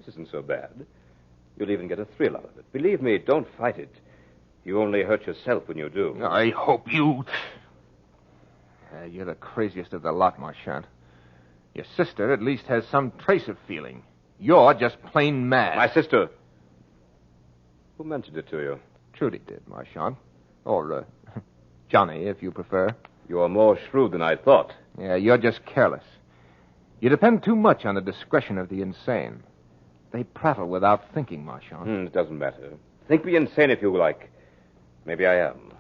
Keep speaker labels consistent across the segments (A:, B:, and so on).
A: This isn't so bad. You'll even get a thrill out of it. Believe me, don't fight it. You only hurt yourself when you do.
B: I hope you... you're the craziest of the lot, Marchant. Your sister at least has some trace of feeling. You're just plain mad.
A: My sister. Who mentioned it to you?
B: Trudy did, Marchant. Or, Johnny, if you prefer.
A: You are more shrewd than I thought.
B: Yeah, you're just careless. You depend too much on the discretion of the insane. They prattle without thinking, Marchant.
A: It doesn't matter. Think me insane if you like. Maybe I am.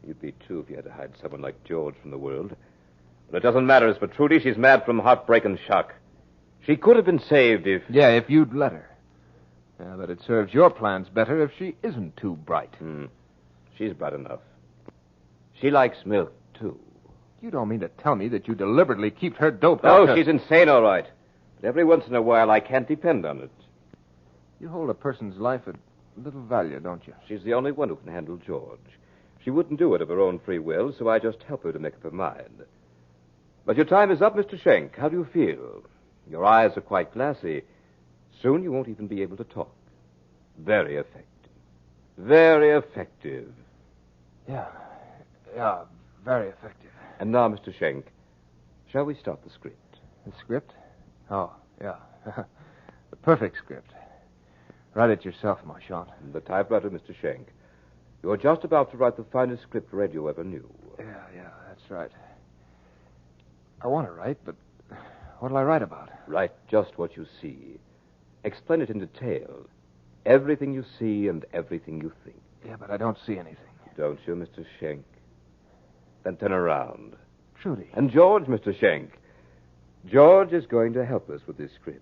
A: You'd be, too, if you had to hide someone like George from the world. But it doesn't matter. As for Trudy, she's mad from heartbreak and shock. She could have been saved if...
B: Yeah, if you'd let her. Yeah, but it serves your plans better if she isn't too bright.
A: She's bright enough. She likes milk, too.
B: You don't mean to tell me that you deliberately keep her doped
A: No,
B: up?
A: she's insane, all right. But every once in a while, I can't depend on it.
B: You hold a person's life at little value, don't you?
A: She's the only one who can handle George. She wouldn't do it of her own free will, so I just help her to make up her mind. But your time is up, Mr. Schenk. How do you feel? Your eyes are quite glassy. Soon you won't even be able to talk. Very effective. Very effective.
B: Yeah, very effective.
A: And now, Mr. Schenk, shall we start the script?
B: The script? Oh, yeah. The perfect script. Write it yourself, Marchant.
A: The typewriter, Mr. Schenk. You're just about to write the finest script radio ever knew.
B: Yeah, that's right. I want to write, but what'll I write about?
A: Write just what you see. Explain it in detail. Everything you see and everything you think.
B: Yeah, but I don't see anything.
A: Don't you, Mr. Schenk? Then turn around.
B: Trudy.
A: And George, Mr. Schenk. George is going to help us with this script.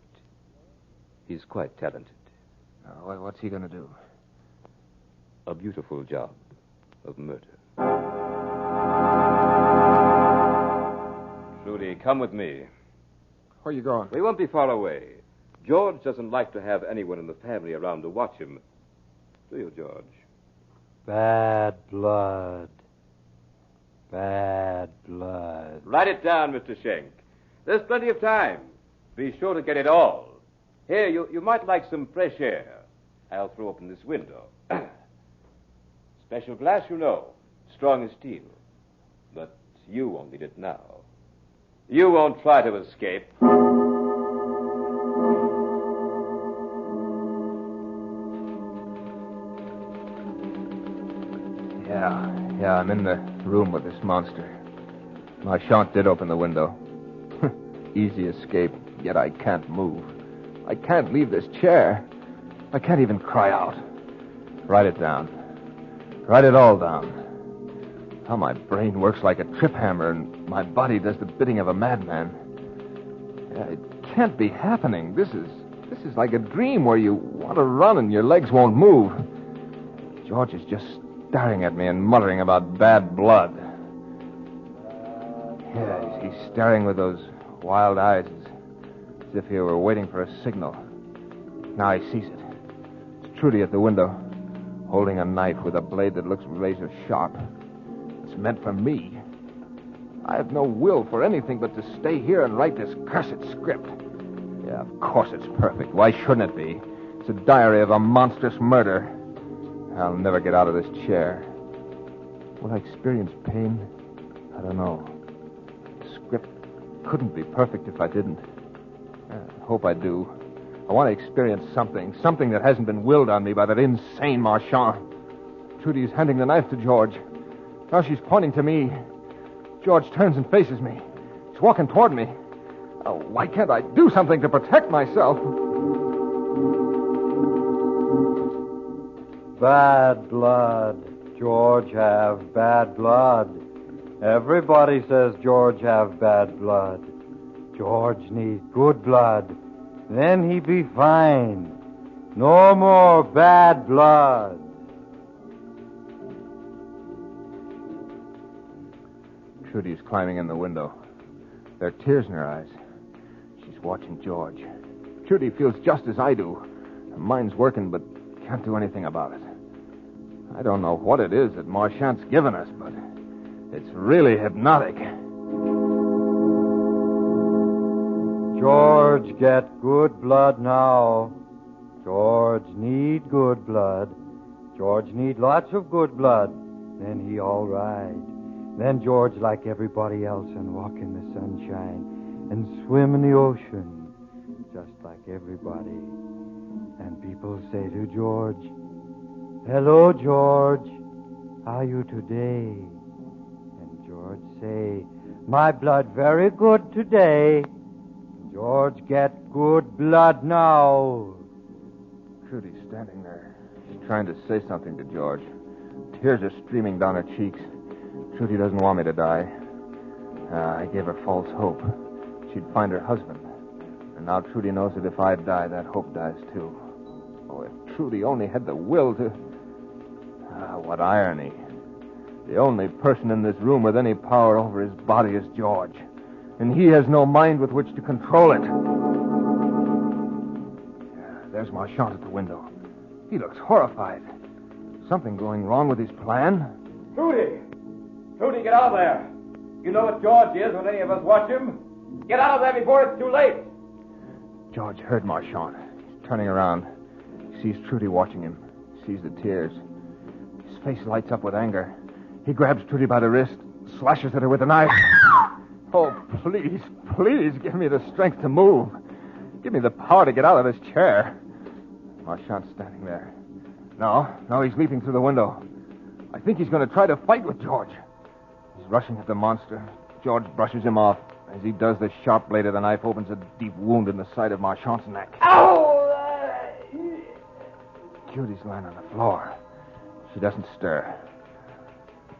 A: He's quite talented.
B: What's he going to do?
A: A beautiful job of murder. Trudy, come with me.
B: Where are you going?
A: We won't be far away. George doesn't like to have anyone in the family around to watch him. Do you, George?
C: Bad blood. Bad blood.
A: Write it down, Mr. Schenk. There's plenty of time. Be sure to get it all. Here, you might like some fresh air. I'll throw open this window. Special glass, you know. Strong as steel. But you won't need it now. You won't try to escape.
B: Yeah, I'm in the room with this monster. Marchant did open the window. Easy escape, yet I can't move. I can't leave this chair. I can't even cry out. Write it down. Write it all down. How my brain works like a trip hammer and my body does the bidding of a madman. It can't be happening. This is like a dream where you want to run and your legs won't move. George is just staring at me and muttering about bad blood. Yeah, he's staring with those wild eyes as if he were waiting for a signal. Now he sees it. It's Trudy at the window, holding a knife with a blade that looks razor sharp. It's meant for me. I have no will for anything but to stay here and write this cursed script. Yeah, of course it's perfect. Why shouldn't it be? It's a diary of a monstrous murder. I'll never get out of this chair. Will I experience pain? I don't know. The script couldn't be perfect if I didn't. I hope I do. I want to experience something that hasn't been willed on me by that insane Marchant. Trudy's handing the knife to George. Now she's pointing to me. George turns and faces me. He's walking toward me. Oh, why can't I do something to protect myself?
C: Bad blood. George have bad blood. Everybody says George have bad blood. George needs good blood. Then he be fine. No more bad blood.
B: Trudy's climbing in the window. There are tears in her eyes. She's watching George. Trudy feels just as I do. Her mind's working, but can't do anything about it. I don't know what it is that Marchant's given us, but it's really hypnotic.
C: George get good blood now. George need good blood. George need lots of good blood. Then he all right. Then George like everybody else and walk in the sunshine and swim in the ocean just like everybody. And people say to George, "Hello, George. How you today?" And George say, "My blood very good today." George get good blood now.
B: Trudy's standing there. She's trying to say something to George. Tears are streaming down her cheeks. Trudy doesn't want me to die. I gave her false hope. She'd find her husband. And now Trudy knows that if I die, that hope dies too. Oh, if Trudy only had the will to... what irony. The only person in this room with any power over his body is George. And he has no mind with which to control it. There's Marchand at the window. He looks horrified. Something going wrong with his plan?
A: Trudy! Trudy, get out of there. You know what George is when any of us watch him. Get out of there before it's too late.
B: George heard Marchand. He's turning around. He sees Trudy watching him. He sees the tears. His face lights up with anger. He grabs Trudy by the wrist, slashes at her with a knife. Oh, please, please give me the strength to move. Give me the power to get out of this chair. Marchand's standing there. No, he's leaping through the window. I think he's going to try to fight with George. He's rushing at the monster. George brushes him off. As he does, the sharp blade of the knife opens a deep wound in the side of Marchand's neck.
A: Ow!
B: Judy's lying on the floor. She doesn't stir.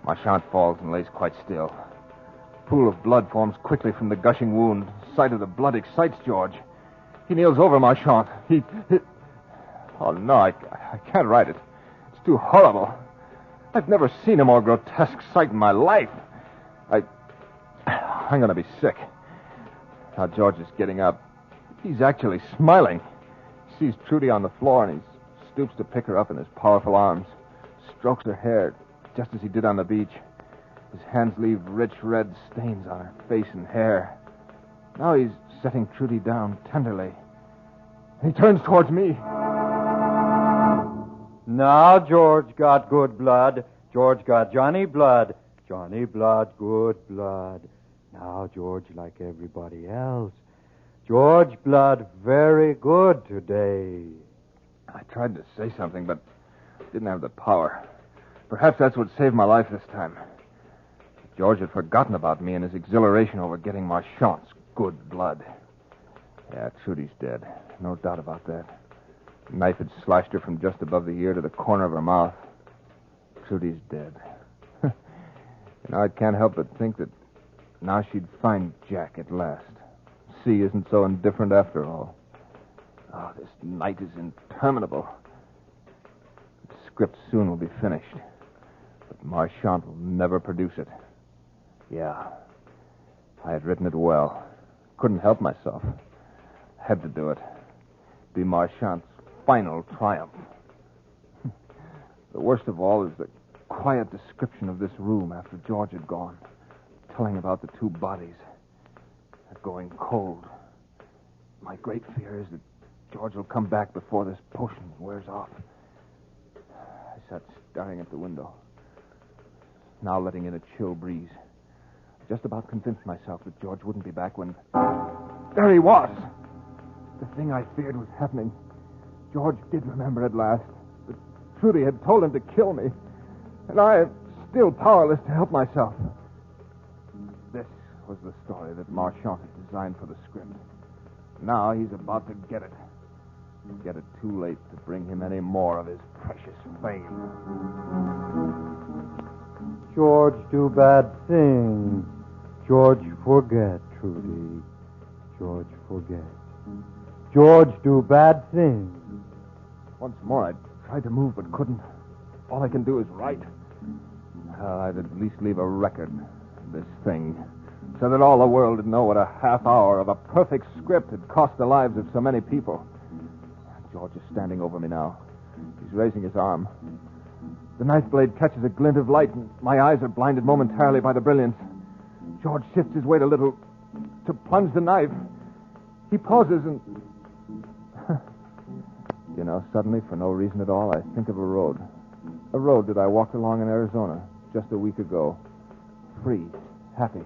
B: Marchand falls and lays quite still. A pool of blood forms quickly from the gushing wound. Sight of the blood excites George. He kneels over Marchand. He... Oh, no, I can't write it. It's too horrible. I've never seen a more grotesque sight in my life. I'm going to be sick. Now George is getting up. He's actually smiling. He sees Trudy on the floor, and he stoops to pick her up in his powerful arms, strokes her hair, just as he did on the beach. His hands leave rich red stains on her face and hair. Now he's setting Trudy down tenderly. He turns towards me.
C: Now George got good blood. George got Johnny blood. Johnny blood, good blood. Now George like everybody else. George blood very good today.
B: I tried to say something, but didn't have the power. Perhaps that's what saved my life this time. George had forgotten about me in his exhilaration over getting Marchand's good blood. Yeah, Trudy's dead. No doubt about that. The knife had slashed her from just above the ear to the corner of her mouth. Trudy's dead. I can't help but think that now she'd find Jack at last. C isn't so indifferent after all. Oh, this night is interminable. The script soon will be finished. But Marchand will never produce it. Yeah. I had written it well. Couldn't help myself. Had to do it. Be Marchand's final triumph. The worst of all is the quiet description of this room after George had gone, telling about the two bodies. They're going cold. My great fear is that George will come back before this potion wears off. I sat staring at the window, now letting in a chill breeze. Just about convinced myself that George wouldn't be back when... There he was! The thing I feared was happening. George did remember at last that Trudy had told him to kill me, and I am still powerless to help myself. This was the story that Marchand had designed for the script. Now he's about to get it. Get it too late to bring him any more of his precious fame.
C: George do bad thing. George forget, Trudy. George forget. George do bad thing.
B: Once more I tried to move but couldn't. All I can do is write. I'd at least leave a record of this thing, so that all the world would know what a half hour of a perfect script had cost the lives of so many people. George is standing over me now. He's raising his arm. The knife blade catches a glint of light, and my eyes are blinded momentarily by the brilliance. George shifts his weight a little to plunge the knife. He pauses and... suddenly, for no reason at all, I think of a road. A road that I walked along in Arizona just a week ago. Free, happy,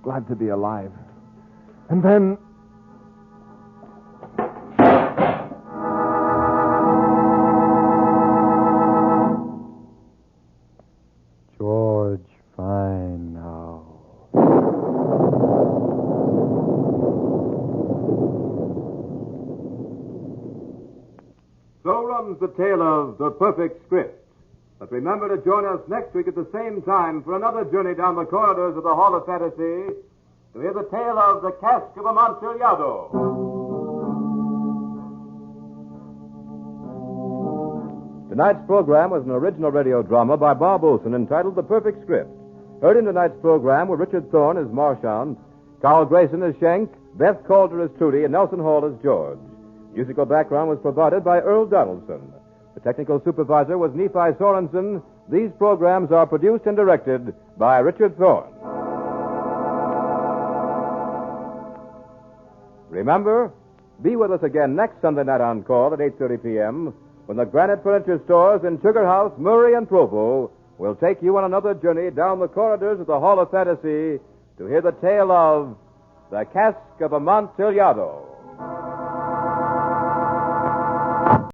B: glad to be alive. And then...
C: George, fine now.
A: So runs the tale of The Perfect Script. But remember to join us next week at the same time for another journey down the corridors of the Hall of Fantasy to hear the tale of the Cask of Amontillado. Tonight's program was an original radio drama by Bob Olson entitled The Perfect Script. Heard in tonight's program were Richard Thorne as Marchand, Carl Grayson as Schenk, Beth Calder as Trudy, and Nelson Hall as George. Musical background was provided by Earl Donaldson. The technical supervisor was Nephi Sorensen. These programs are produced and directed by Richard Thorne. Remember, be with us again next Sunday night on call at 8:30 p.m. when the Granite Furniture Stores in Sugar House, Murray, and Provo will take you on another journey down the corridors of the Hall of Fantasy to hear the tale of the Cask of Amontillado.